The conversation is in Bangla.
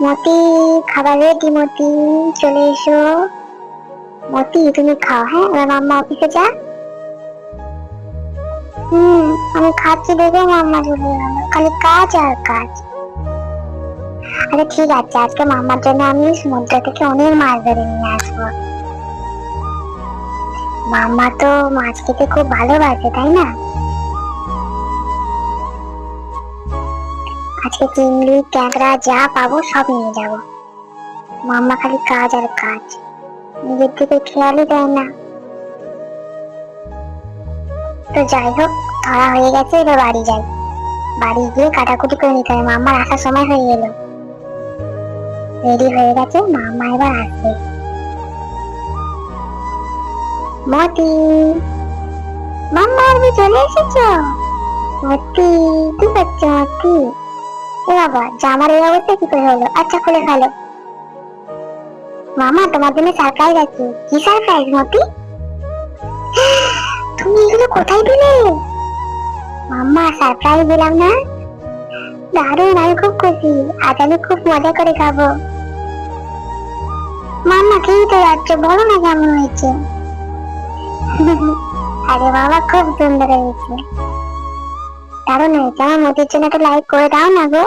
মতি, খাবার রেডি মতি, চলে এসো। মতি তুমি খাও, হ্যাঁ এবার মাম্মা অফিসে যা। আমি খাচ্ছি দেখে মাম্মা চলে গেল, খালি কাজ আর কাজ। আরে ঠিক আছে, আজকে মাম্মার জন্য আমি সমুদ্র থেকে অনেক মাছ ধরে নিয়ে আসবো। মাম্মা তো মাছ খেতে খুব ভালোবাসে, তাই না? আজকে চিংড়ি, ট্যাংরা যা পাবো সব নিয়ে যাবো। মাম্মা খালি কাজ আর কাজ, নিজের দিকে খেয়ালই দেয় না। তো যাই হোক, ধরা হয়ে গেছে, এবার বাড়ি যাই। বাড়ি গিয়ে কাটাকুটি করে নিতে হবে, মাম্মার আসার সময় হয়ে গেল। রেডি হয়ে গেছে, মাম্মা এবার আসবে। মতি, মাম্মা তুমি চলে এসেছো? মতি কি করছো মতি? এ বাবা, জামার এই অবস্থা কি করে হলো? আচ্ছা খুলে ফেলো। মামা তোমার জন্য সারপ্রাইজ আছে। কি সারপ্রাইজ মতি? তুমি এগুলো কোথায় পেলে? মাম্মা সারপ্রাইজ দিলাম না? দারুণ, আমি খুব খুশি। আজ আমি খুব মজা করে খাবো। মাম্মা খেয়ে তো যাচ্ছে, বলো না কেমন হয়েছে। আরে বাবা, খুব সুন্দর হয়েছে, দারুণ হয়েছে। আমার মতির জন্য একটা লাইক করে দাও না গো।